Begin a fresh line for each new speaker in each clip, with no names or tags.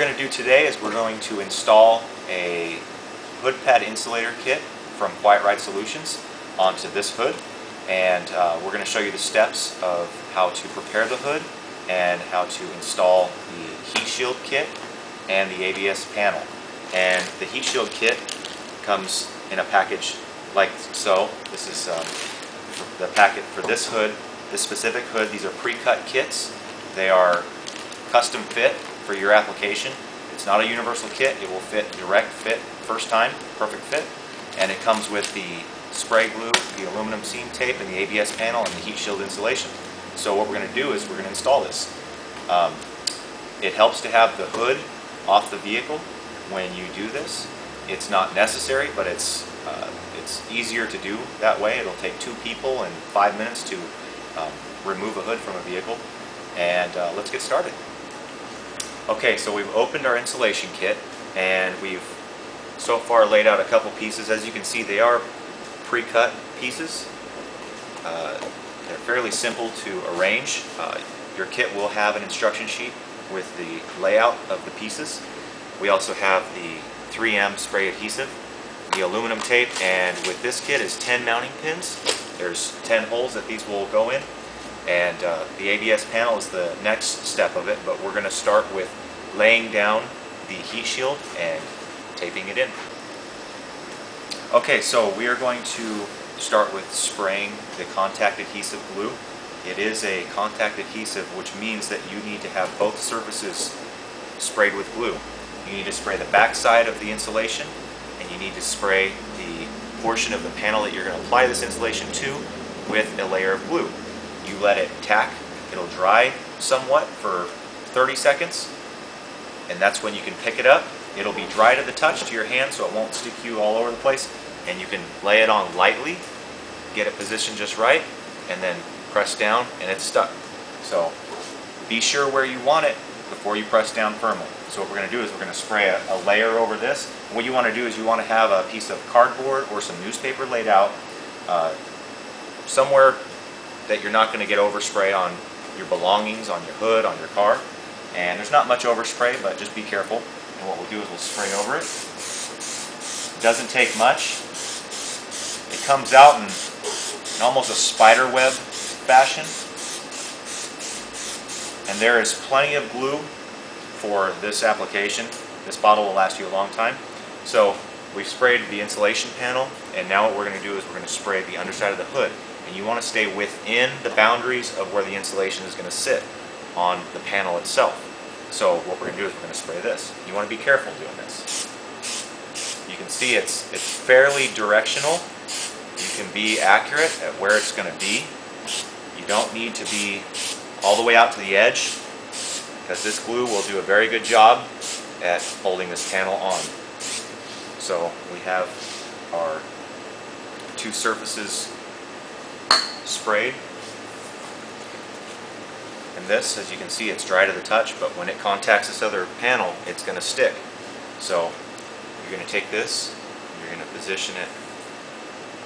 we're going to do today is we're going to install a hood pad insulator kit from Quiet Ride Solutions onto this hood, and we're going to show you the steps of how to prepare the hood and how to install the heat shield kit and the ABS panel. And the heat shield kit comes in a package like so. This is the packet for this hood, this specific hood. These are pre-cut kits. They are custom fit for your application. It's not a universal kit. It will fit direct fit first time, perfect fit. And it comes with the spray glue, the aluminum seam tape, and the ABS panel, and the heat shield insulation. So what we're going to do is we're going to install this. It helps to have the hood off the vehicle when you do this. It's not necessary, but it's easier to do that way. It'll take 2 people and 5 minutes to remove a hood from a vehicle. And let's get started. Okay, so we've opened our insulation kit, and we've so far laid out a couple pieces. As you can see, they are pre-cut pieces. They're fairly simple to arrange. Your kit will have an instruction sheet with the layout of the pieces. We also have the 3M spray adhesive, the aluminum tape, and with this kit is 10 mounting pins. There's 10 holes that these will go in, and the ABS panel is the next step of it, but we're going to start with laying down the heat shield and taping it in. Okay, so we are going to start with spraying the contact adhesive glue. It is a contact adhesive, which means that you need to have both surfaces sprayed with glue. You need to spray the back side of the insulation, and you need to spray the portion of the panel that you're going to apply this insulation to with a layer of glue. You let it tack, it'll dry somewhat for 30 seconds, and that's when you can pick it up. It'll be dry to the touch to your hand, so it won't stick you all over the place, and you can lay it on lightly, get it positioned just right, and then press down and it's stuck. So be sure where you want it before you press down firmly. So what we're going to do is we're going to spray a layer over this. What you want to do is you want to have a piece of cardboard or some newspaper laid out somewhere that you're not going to get overspray on your belongings, on your hood, on your car. And there's not much overspray, but just be careful. And what we'll do is we'll spray over it. It doesn't take much. It comes out in almost a spider web fashion. And there is plenty of glue for this application. This bottle will last you a long time. So we've sprayed the insulation panel, and now what we're going to do is we're going to spray the underside of the hood. And you want to stay within the boundaries of where the insulation is going to sit on the panel itself. So what we're going to do is we're going to spray this. You want to be careful doing this. You can see it's fairly directional. You can be accurate at where it's going to be. You don't need to be all the way out to the edge, because this glue will do a very good job at holding this panel on. So we have our 2 surfaces sprayed. And this, as you can see, it's dry to the touch, but when it contacts this other panel, it's going to stick. So you're going to take this, you're going to position it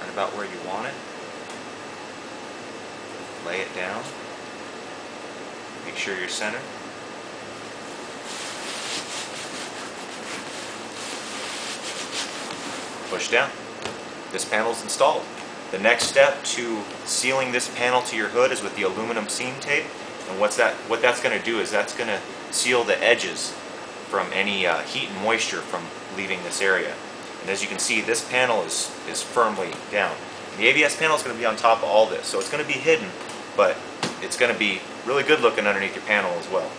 right about where you want it. Lay it down. Make sure you're centered. Push down. This panel is installed. The next step to sealing this panel to your hood is with the aluminum seam tape. And what that's going to do is that's going to seal the edges from any heat and moisture from leaving this area. And as you can see, this panel is firmly down. And the ABS panel is going to be on top of all this, so it's going to be hidden, but it's going to be really good looking underneath your panel as well.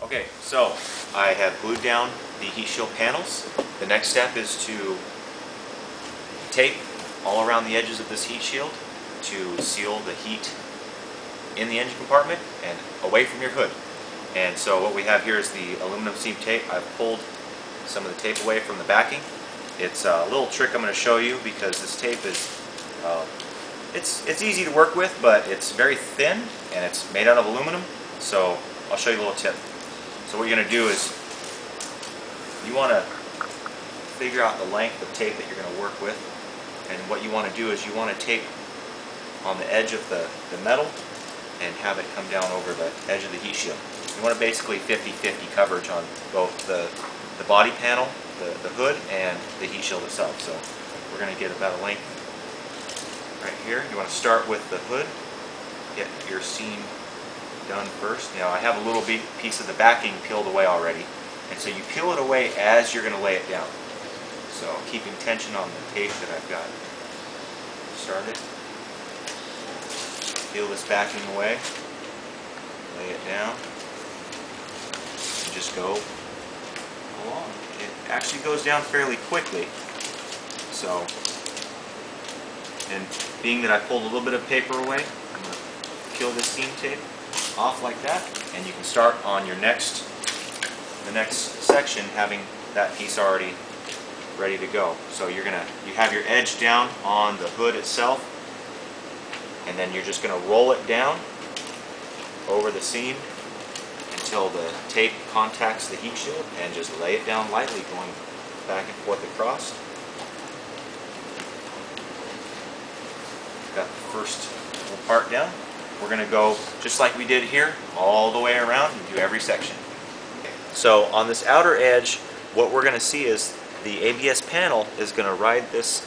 Okay, so I have glued down the heat shield panels. The next step is to tape all around the edges of this heat shield to seal the heat in the engine compartment and away from your hood. And so what we have here is the aluminum seam tape. I've pulled some of the tape away from the backing. It's a little trick I'm going to show you because this tape is It's easy to work with, but it's very thin and it's made out of aluminum. So I'll show you a little tip. So what you're going to do is you want to figure out the length of tape that you're going to work with, and what you want to do is you want to tape on the edge of the metal and have it come down over the edge of the heat shield. You want to basically 50-50 coverage on both the body panel, the hood, and the heat shield itself. So we're going to get about a length right here. You want to start with the hood, get your seam done first. Now I have a little piece of the backing peeled away already, and so you peel it away as you're going to lay it down. So keeping tension on the tape that I've got started. Peel this backing away, lay it down, and just go along. It actually goes down fairly quickly. So, and being that I pulled a little bit of paper away, I'm going to peel this seam tape off like that, and you can start on your the next section having that piece already ready to go. So you have your edge down on the hood itself, and then you're just going to roll it down over the seam until the tape contacts the heat shield, and just lay it down lightly, going back and forth across. Got the first little part down. We're going to go just like we did here, all the way around and do every section. So on this outer edge, what we're going to see is the ABS panel is going to ride this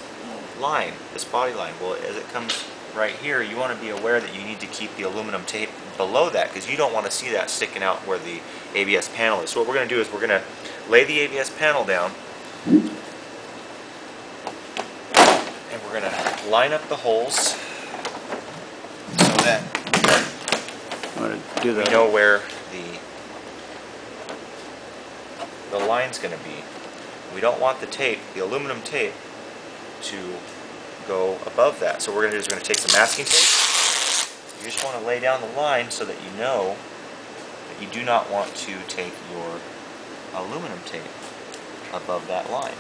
line, this body line. Well, as it comes right here, you want to be aware that you need to keep the aluminum tape below that, because you don't want to see that sticking out where the ABS panel is. So what we're going to do is we're going to lay the ABS panel down, and we're going to line up the holes so that we know where the line's going to be. We don't want the tape, the aluminum tape, to go above that. So what we're going to do is we're going to take some masking tape. You just want to lay down the line so that you know that you do not want to take your aluminum tape above that line.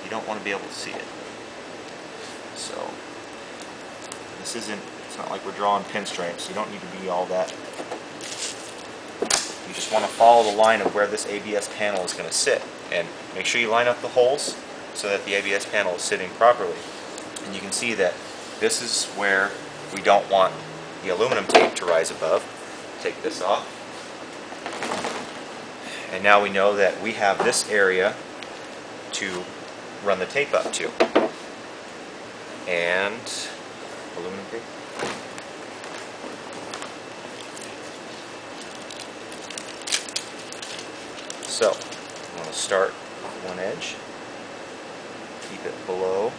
You don't want to be able to see it. So it's not like we're drawing pinstripes. You don't need to be all that. You just want to follow the line of where this ABS panel is going to sit, and make sure you line up the holes so that the ABS panel is sitting properly. And you can see that this is where we don't want the aluminum tape to rise above. Take this off. And now we know that we have this area to run the tape up to. And aluminum tape. So, I'm going to start with one edge, keep it below,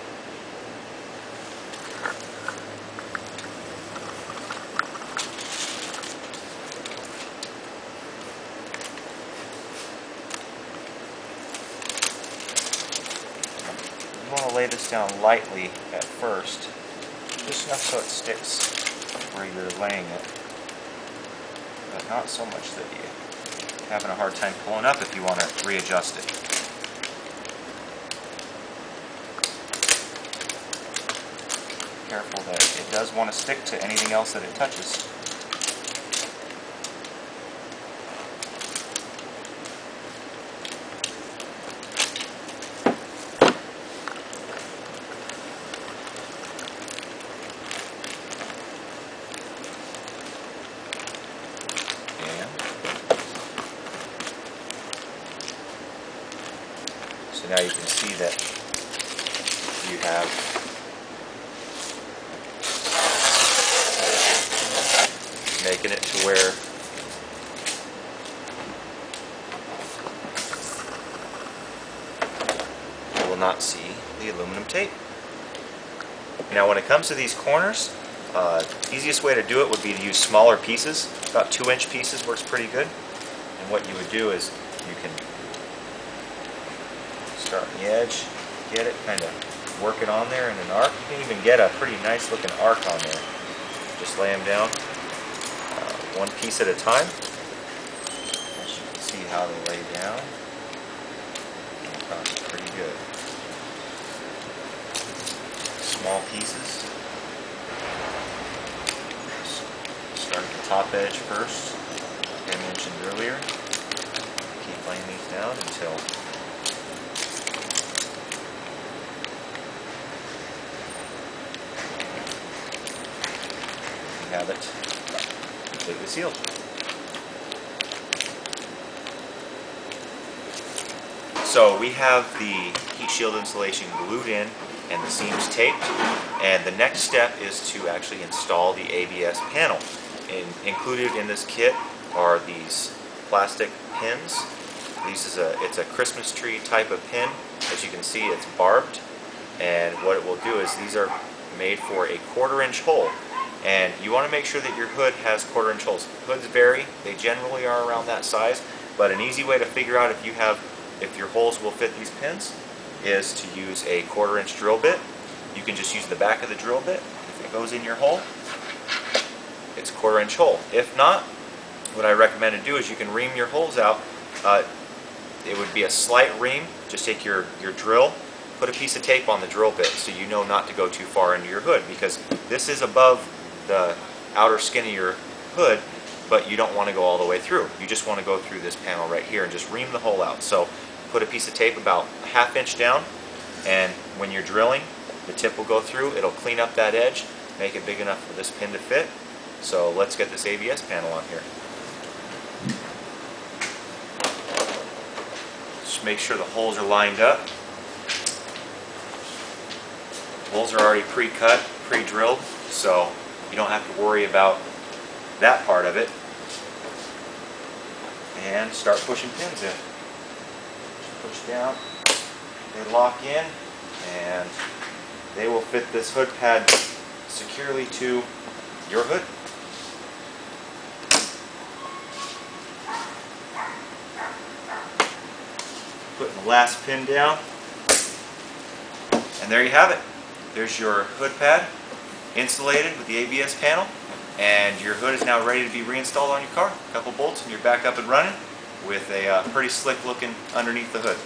you want to lay this down lightly at first, just enough so it sticks where you're laying it, but not so much that you're having a hard time pulling up if you want to readjust it. Careful that it does want to stick to anything else that it touches. So now you can see that you have making it to where you will not see the aluminum tape. Now when it comes to these corners, easiest way to do it would be to use smaller pieces. About 2-inch pieces works pretty good. And what you would do is you can start on the edge, get it, kind of work it on there in an arc. You can even get a pretty nice looking arc on there. Just lay them down one piece at a time. As you can see how they lay down. It's pretty good. small pieces. Start at the top edge first, like I mentioned earlier. Keep laying these down until you have it completely sealed. So we have the heat shield insulation glued in and the seams taped, and the next step is to actually install the ABS panel. Included in this kit are these plastic pins. It's a Christmas tree type of pin. As you can see, it's barbed, and what it will do is these are made for a 1/4 inch hole, and you want to make sure that your hood has 1/4 inch holes. Hoods vary, they generally are around that size, but an easy way to figure out if your holes will fit these pins is to use a 1/4 inch drill bit. You can just use the back of the drill bit. If it goes in your hole, it's a 1/4 inch hole. If not, what I recommend to do is you can ream your holes out. It would be a slight ream. Just take your drill, put a piece of tape on the drill bit so you know not to go too far into your hood, because this is above the outer skin of your hood, but you don't want to go all the way through. You just want to go through this panel right here and just ream the hole out. So put a piece of tape about a 1/2 inch down, and when you're drilling, the tip will go through. It'll clean up that edge, make it big enough for this pin to fit. So let's get this ABS panel on here. Just make sure the holes are lined up. Holes are already pre-cut, pre-drilled, so you don't have to worry about that part of it. And start pushing pins in. Just push down, they lock in, and they will fit this hood pad securely to your hood. Putting the last pin down, and there you have it. There's your hood pad insulated with the ABS panel, and your hood is now ready to be reinstalled on your car. A couple bolts and you're back up and running with a pretty slick looking underneath the hood.